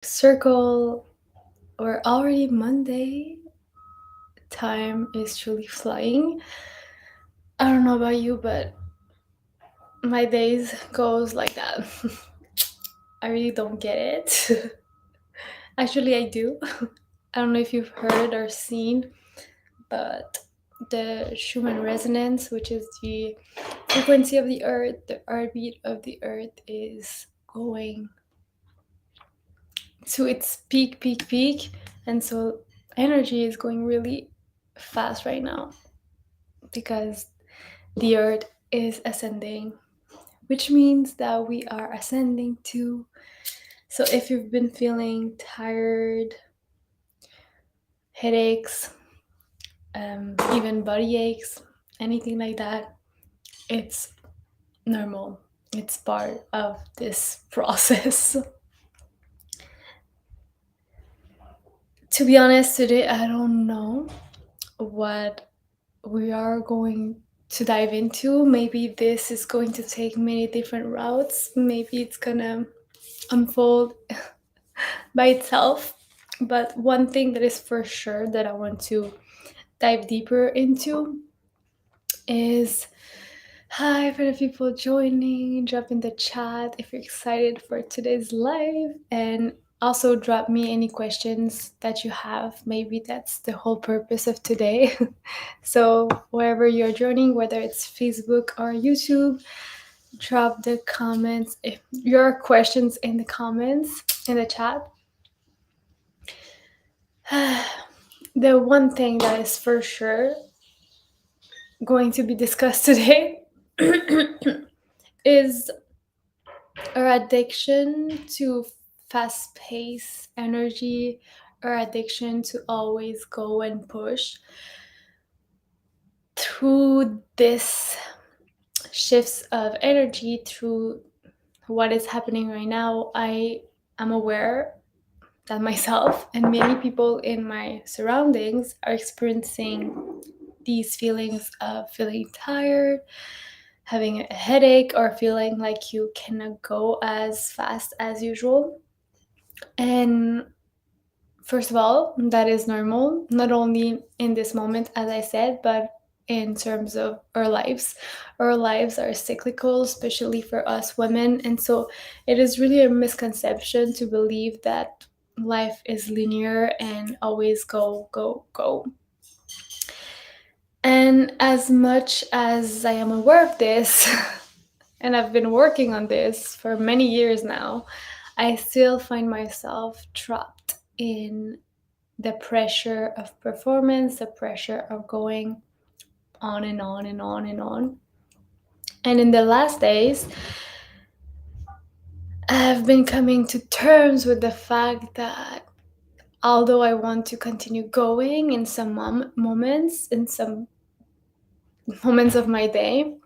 Circle. We're already Monday. Time is truly flying. I don't know about you, but my days goes like that. I really don't get it. Actually, I do. I don't know if you've heard or seen, but the Schumann resonance, which is the frequency of the earth, the heartbeat of the earth, is going to its peak, and so energy is going really fast right now because the earth is ascending, which means that we are ascending too. So if you've been feeling tired, headaches, even body aches, anything like that, it's normal. It's part of this process. To be honest, today I don't know what we are going to dive into. Maybe this is going to take many different routes. Maybe it's gonna unfold by itself. But one thing that is for sure that I want to dive deeper into is hi for the people joining. Drop in the chat if you're excited for today's live, and also drop me any questions that you have. Maybe that's the whole purpose of today. So wherever you're joining, whether it's Facebook or YouTube, drop the comments, if your questions in the comments in the chat. The one thing that is for sure going to be discussed today is our addiction to fast-paced energy, our addiction to always go and push. Through this shifts of energy, through what is happening right now, I am aware that myself and many people in my surroundings are experiencing these feelings of feeling tired, having a headache, or feeling like you cannot go as fast as usual. And first of all, that is normal, not only in this moment, as I said, but in terms of our lives. Our lives are cyclical, especially for us women. And so it is really a misconception to believe that life is linear and always go, go, go. And as much as I am aware of this, and I've been working on this for many years now, I still find myself trapped in the pressure of performance, the pressure of going on and on and on and on. And in the last days, I've been coming to terms with the fact that although I want to continue going in some moments, in some moments of my day,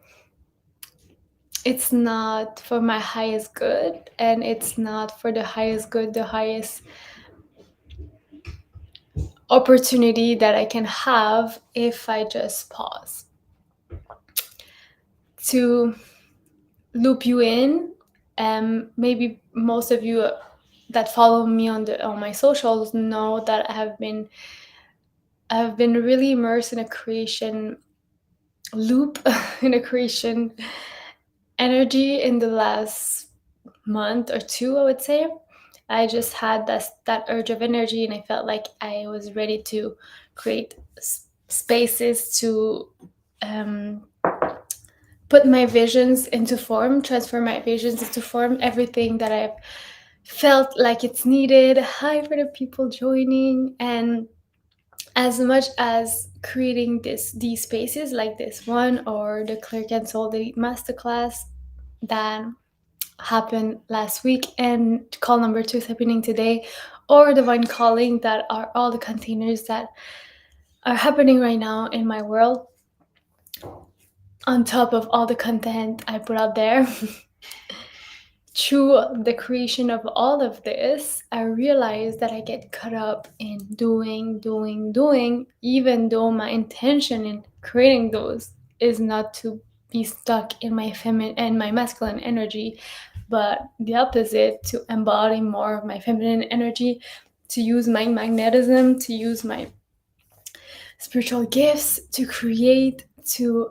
it's not for my highest good, and it's not for the highest good, the highest opportunity that I can have if I just pause. To loop you in, maybe most of you that follow me on my socials know that I've been really immersed in a creation loop, in a creation energy in the last month or two, I would say. I just had that urge of energy, and I felt like I was ready to create spaces to put my visions into form, transform my visions into form, everything that I've felt like it's needed. Hi for the people joining. And as much as creating these spaces like this one, or the 𝐚𝐥𝐢𝐯𝐢𝐧𝐞 masterclass that happened last week, and call number 2 is happening today, or divine calling, that are all the containers that are happening right now in my world, on top of all the content I put out there. Through the creation of all of this, I realized that I get caught up in doing, even though my intention in creating those is not to be stuck in my feminine and my masculine energy, but the opposite, to embody more of my feminine energy, to use my magnetism, to use my spiritual gifts, to create, to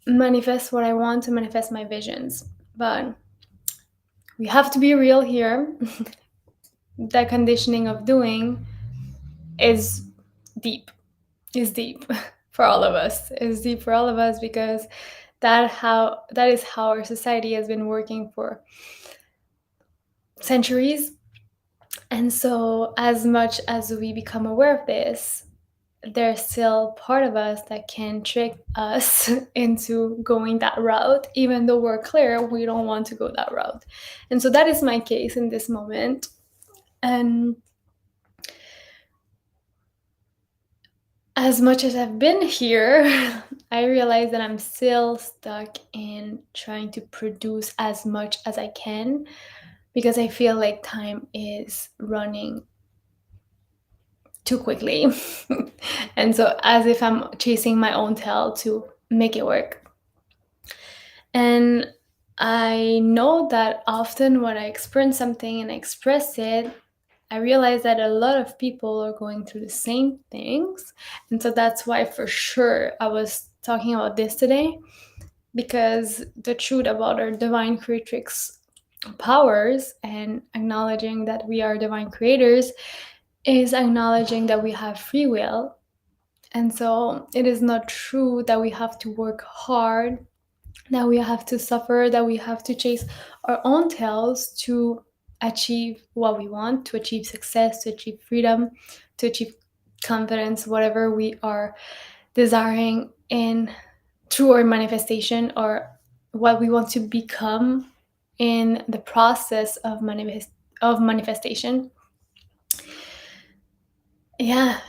manifest what I want, to manifest my visions. But we have to be real here. The conditioning of doing is deep, is deep for all of us. Is deep for all of us because that is how our society has been working for centuries. And so as much as we become aware of this, there's still part of us that can trick us into going that route, even though we're clear we don't want to go that route. And so that is my case in this moment. And as much as I've been here, I realize that I'm still stuck in trying to produce as much as I can because I feel like time is running too quickly. And so, as if I'm chasing my own tail to make it work. And I know that often when I experience something and I express it, I realize that a lot of people are going through the same things. And so that's why, for sure, I was talking about this today, because the truth about our divine creatrix powers and acknowledging that we are divine creators is acknowledging that we have free will. And so it is not true that we have to work hard, that we have to suffer, that we have to chase our own tails to achieve what we want, to achieve success, to achieve freedom, to achieve confidence, whatever we are desiring in through our manifestation, or what we want to become in the process of manifestation. Yeah,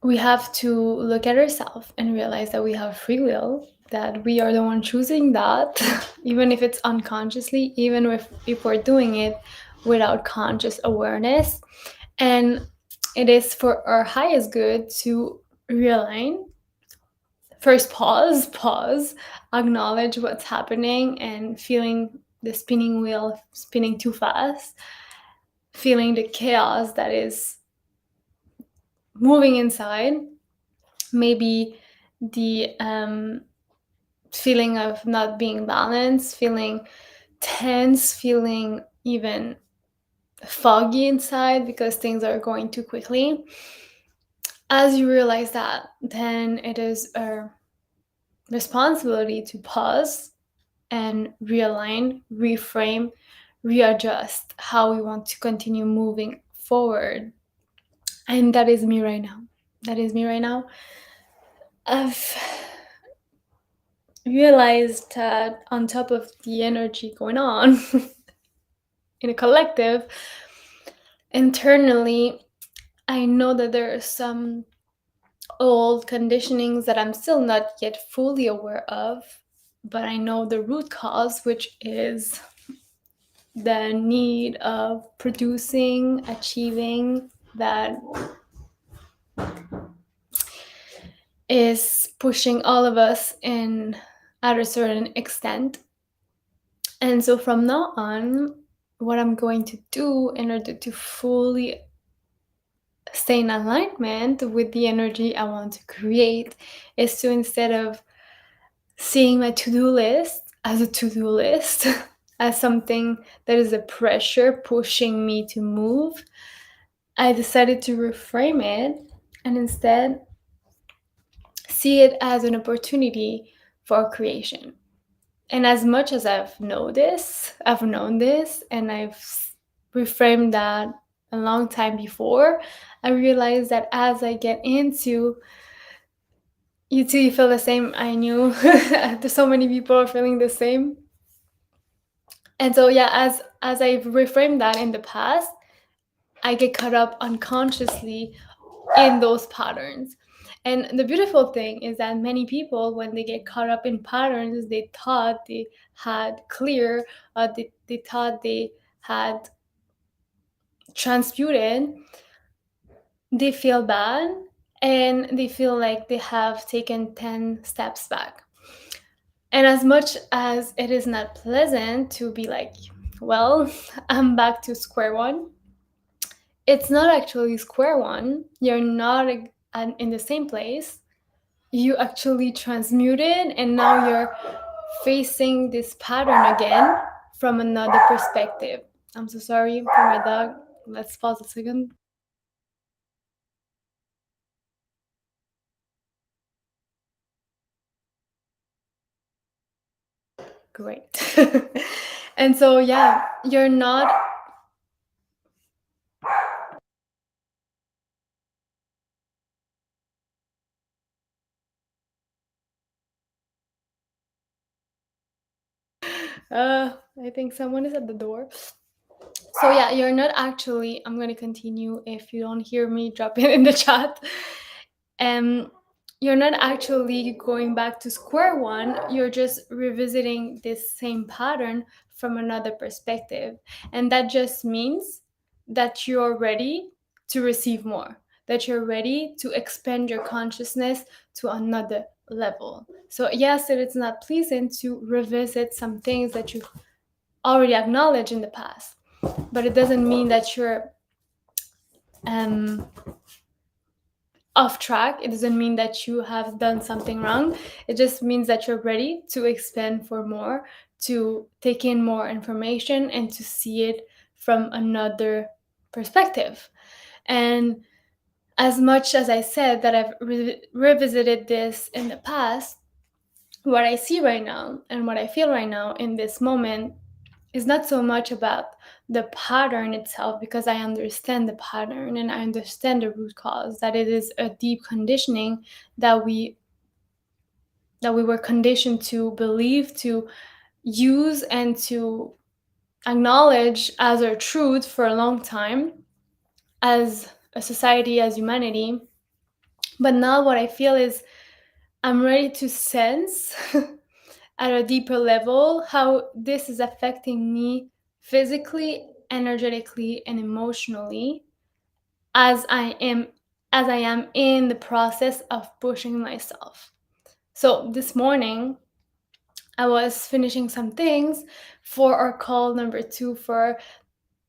we have to look at ourselves and realize that we have free will, that we are the one choosing that, even if it's unconsciously, even if we're doing it without conscious awareness. And it is for our highest good to realign. First, pause, acknowledge what's happening and feeling the spinning wheel spinning too fast, feeling the chaos that is moving inside, maybe the feeling of not being balanced, feeling tense, feeling even foggy inside because things are going too quickly. As you realize that, then it is a responsibility to pause and realign, reframe, readjust how we want to continue moving forward. And that is me right now. That is me right now. I've realized that on top of the energy going on in a collective, internally, I know that there are some old conditionings that I'm still not yet fully aware of, but I know the root cause, which is the need of producing, achieving, that is pushing all of us in at a certain extent. And so from now on, what I'm going to do in order to fully stay in alignment with the energy I want to create is to, instead of seeing my to-do list as a to-do list, as something that is a pressure pushing me to move, I decided to reframe it and instead see it as an opportunity for creation. And as much as I've known this, and I've reframed that a long time before, I realized that as I get into, you too, you feel the same. I knew there's so many people are feeling the same. And so yeah, as I've reframed that in the past, I get caught up unconsciously in those patterns. And the beautiful thing is that many people, when they get caught up in patterns they thought they had clear, they thought they had transmuted, they feel bad and they feel like they have taken 10 steps back. And as much as it is not pleasant to be like, well, I'm back to square one, it's not actually square one. You're not in the same place. You actually transmuted, and now you're facing this pattern again from another perspective. I'm so sorry for my dog. Let's pause a second. Great. And so, yeah, you're not. I think someone is at the door. So yeah, you're not actually. I'm gonna continue. If you don't hear me, drop it in the chat. Um, you're not actually going back to square one. You're just revisiting this same pattern from another perspective, and that just means that you're ready to receive more. That you're ready to expand your consciousness to another level. So yes, it's not pleasant to revisit some things that you already acknowledged in the past, but it doesn't mean that you're um, off track. It doesn't mean that you have done something wrong. It just means that you're ready to expand for more, to take in more information, and to see it from another perspective. And as much as I said that I've revisited this in the past, what I see right now and what I feel right now in this moment is not so much about the pattern itself, because I understand the pattern and I understand the root cause, that it is a deep conditioning that we were conditioned to believe, to use, and to acknowledge as our truth for a long time as a society, as humanity. But now what I feel is I'm ready to sense at a deeper level how this is affecting me physically, energetically, and emotionally as I am in the process of pushing myself. So this morning I was finishing some things for our call number 2 for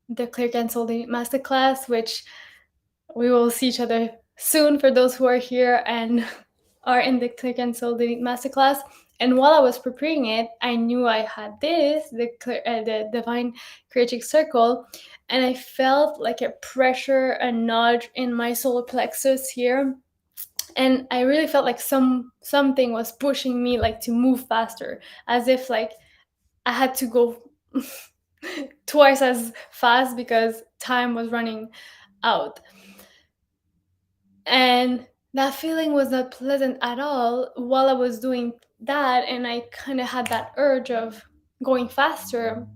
the 𝐚𝐥𝐢𝐯𝐢𝐧𝐞 masterclass, which we will see each other soon for those who are here and are in the 𝐚𝐥𝐢𝐯𝐢𝐧𝐞 masterclass. And while I was preparing it, I knew I had the Divine Creatrix Circle, and I felt like a pressure, a nudge in my solar plexus here. And I really felt like something was pushing me like to move faster, as if like I had to go twice as fast because time was running out. And that feeling was not pleasant at all while I was doing that, and I kind of had that urge of going faster.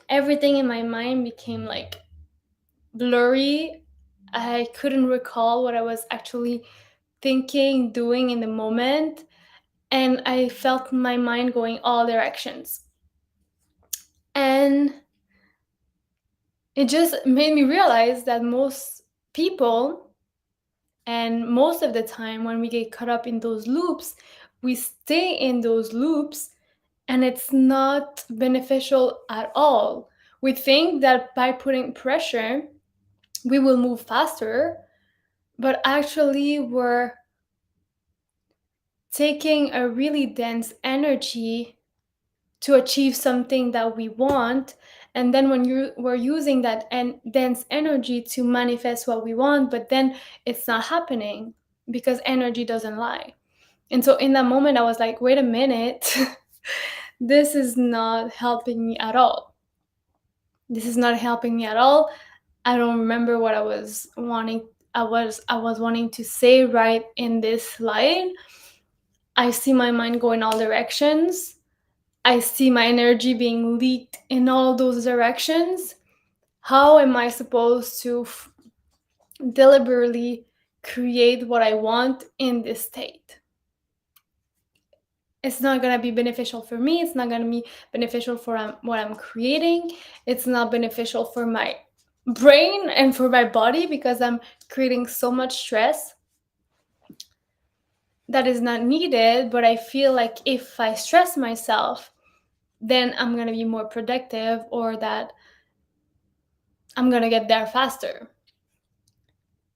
Everything in my mind became like blurry. I couldn't recall what I was actually thinking, doing in the moment, and I felt my mind going all directions. And it just made me realize that most people, and most of the time when we get caught up in those loops, we stay in those loops, and it's not beneficial at all. We think that by putting pressure, we will move faster, but actually, we're taking a really dense energy to achieve something that we want. And then when we're using that dense energy to manifest what we want, but then it's not happening because energy doesn't lie. And so in that moment, I was like, wait a minute, this is not helping me at all. This is not helping me at all. I don't remember what I was wanting. I was wanting to say right in this line. I see my mind go in all directions. I see my energy being leaked in all those directions. How am I supposed to deliberately create what I want in this state? It's not going to be beneficial for me. It's not going to be beneficial for what I'm creating. It's not beneficial for my brain and for my body because I'm creating so much stress. that is not needed, but I feel like if I stress myself, then I'm going to be more productive, or that I'm going to get there faster.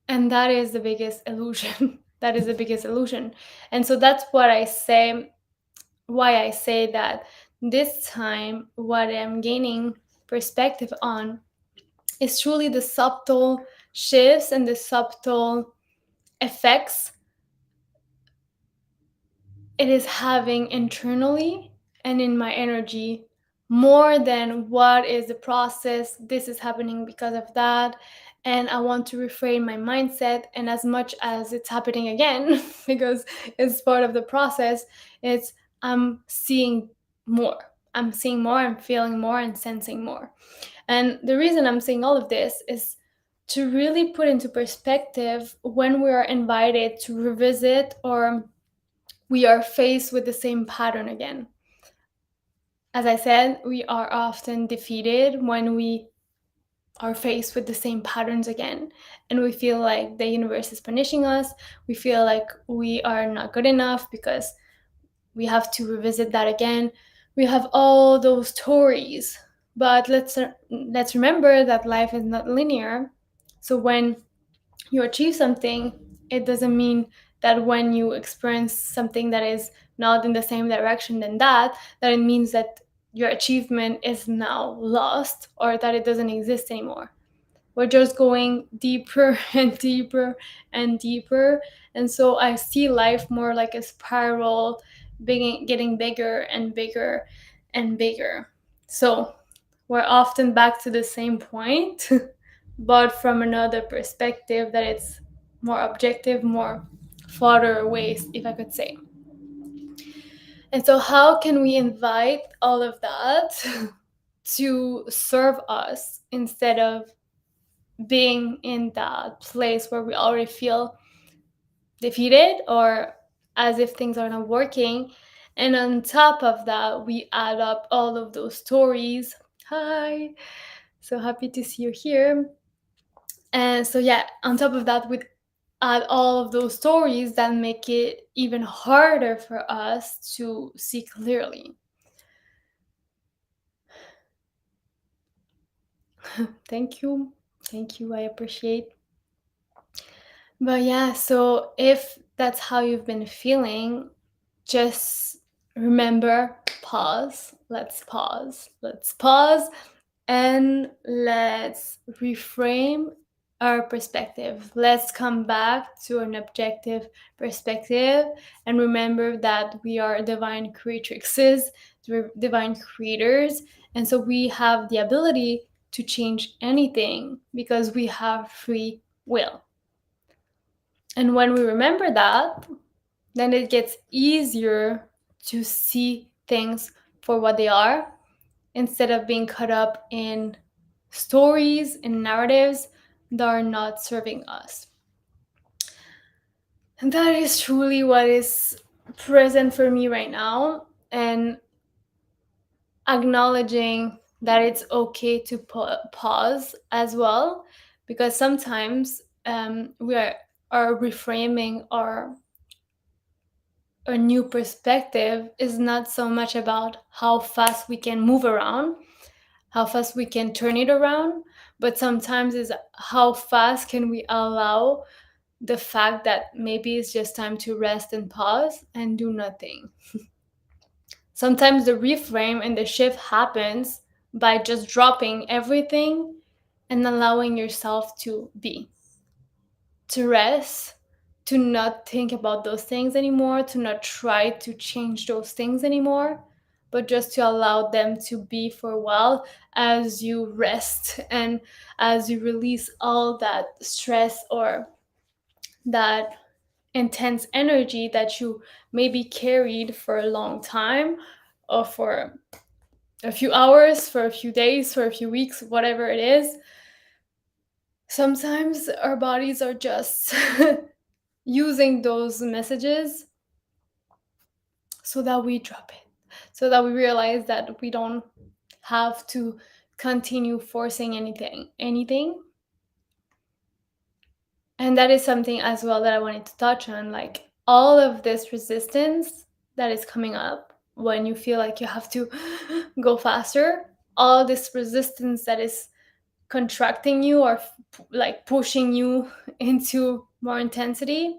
And that is the biggest illusion. That is the biggest illusion. And so that's what I say, why I say that this time what I'm gaining perspective on is truly the subtle shifts and the subtle effects it is having internally and in my energy, more than what is the process. This is happening because of that. And I want to reframe my mindset. And as much as it's happening again, because it's part of the process, it's I'm seeing more. I'm seeing more, I'm feeling more, and sensing more. And the reason I'm saying all of this is to really put into perspective when we are invited to revisit, or we are faced with the same pattern again. As I said, we are often defeated when we are faced with the same patterns again, and we feel like the universe is punishing us. We feel like we are not good enough because we have to revisit that again. We have all those stories, but let's remember that life is not linear. So when you achieve something, it doesn't mean that when you experience something that is not in the same direction than that it means that your achievement is now lost, or that it doesn't exist anymore. We're just going deeper and deeper and deeper. And so I see life more like a spiral, getting bigger and bigger and bigger. So we're often back to the same point, but from another perspective that it's more objective, more farther away, if I could say. And so, how can we invite all of that to serve us instead of being in that place where we already feel defeated or as if things are not working? And on top of that, we add up all of those stories. Hi, so happy to see you here. And so, yeah, on top of that, we add all of those stories that make it even harder for us to see clearly. Thank you. Thank you. I appreciate. But yeah, so if that's how you've been feeling, just remember, pause. Let's pause. Let's pause and let's reframe our perspective. Let's come back to an objective perspective and remember that we are divine creatrixes, divine creators. And so we have the ability to change anything because we have free will. And when we remember that, then it gets easier to see things for what they are instead of being caught up in stories and narratives that are not serving us. And that is truly what is present for me right now, and acknowledging that it's okay to pause as well, because sometimes we are reframing our new perspective is not so much about how fast we can move around, how fast we can turn it around, but sometimes is how fast can we allow the fact that maybe it's just time to rest and pause and do nothing. Sometimes the reframe and the shift happens by just dropping everything and allowing yourself to be, to rest, to not think about those things anymore, to not try to change those things anymore, but just to allow them to be for a while as you rest and as you release all that stress or that intense energy that you maybe carried for a long time, or for a few hours, for a few days, for a few weeks, whatever it is. Sometimes our bodies are just using those messages so that we drop it, so that we realize that we don't have to continue forcing anything. And that is something as well that I wanted to touch on, like all of this resistance that is coming up when you feel like you have to go faster, all this resistance that is contracting you or like pushing you into more intensity,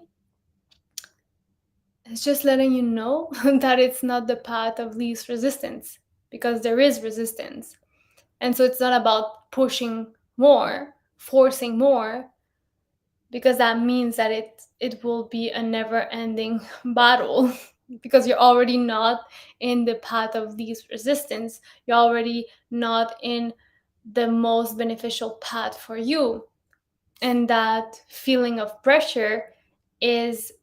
it's just letting you know that it's not the path of least resistance, because there is resistance. And so it's not about pushing more, forcing more, because that means that it will be a never-ending battle because you're already not in the path of least resistance. You're already not in the most beneficial path for you. And that feeling of pressure is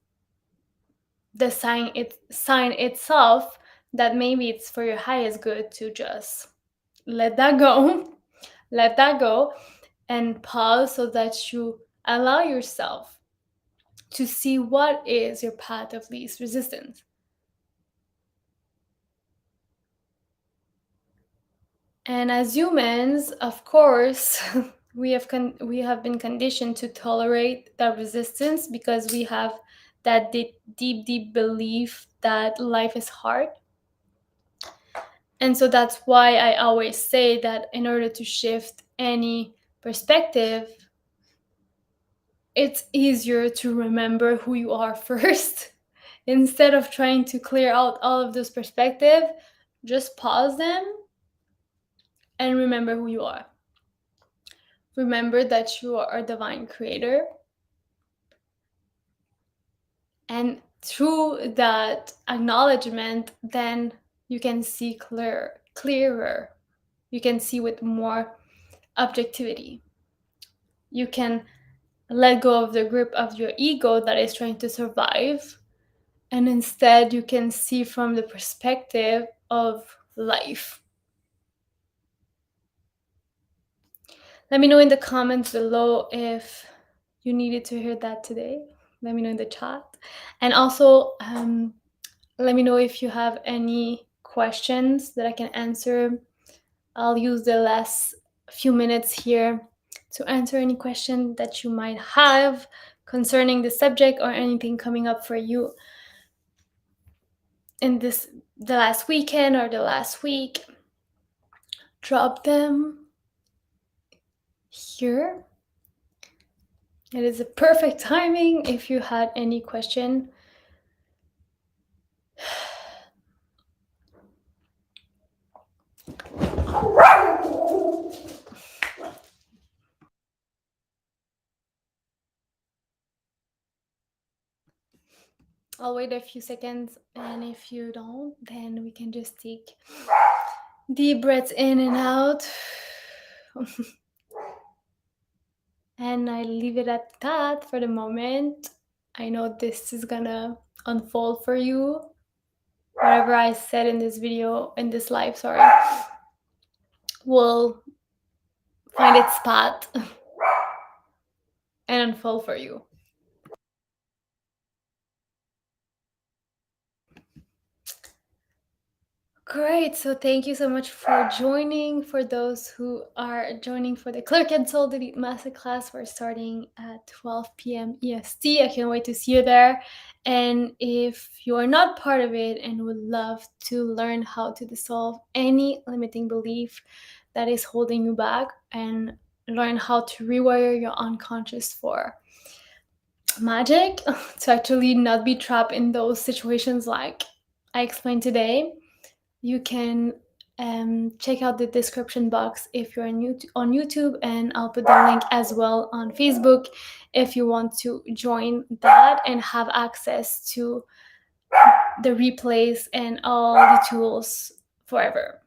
the sign itself that maybe it's for your highest good to just let that go, let that go, and pause so that you allow yourself to see what is your path of least resistance. And as humans, of course, we have been conditioned to tolerate that resistance because we have that deep belief that life is hard. And so that's why I always say that in order to shift any perspective, it's easier to remember who you are first. Instead of trying to clear out all of those perspectives, just pause them and remember who you are. Remember that you are a divine creator. And through that acknowledgement, then you can see clearer. You can see with more objectivity. You can let go of the grip of your ego that is trying to survive. And instead, you can see from the perspective of life. Let me know in the comments below if you needed to hear that today. Let me know in the chat. And also, let me know if you have any questions that I can answer. I'll use the last few minutes here to answer any question that you might have concerning the subject or anything coming up for you in the last weekend or the last week. Drop them here. It is a perfect timing if you had any question. I'll wait a few seconds, and if you don't, then we can just take deep breaths in and out. And I leave it at that for the moment. I know this is gonna unfold for you. Whatever I said in this video, in this live, will find its spot and unfold for you. Great, so thank you so much for joining. For those who are joining for the Clear Cancel Delete Masterclass, we're starting at 12 p.m. EST. I can't wait to see you there. And if you are not part of it and would love to learn how to dissolve any limiting belief that is holding you back and learn how to rewire your unconscious for magic, to actually not be trapped in those situations like I explained today, you can check out the description box if you're on YouTube, and I'll put the link as well on Facebook if you want to join that and have access to the replays and all the tools forever.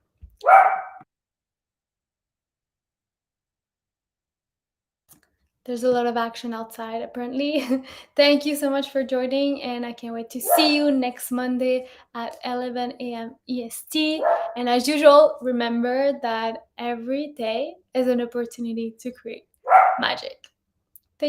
There's a lot of action outside, apparently. Thank you so much for joining, and I can't wait to see you next Monday at 11 a.m. EST. And as usual, remember that every day is an opportunity to create magic.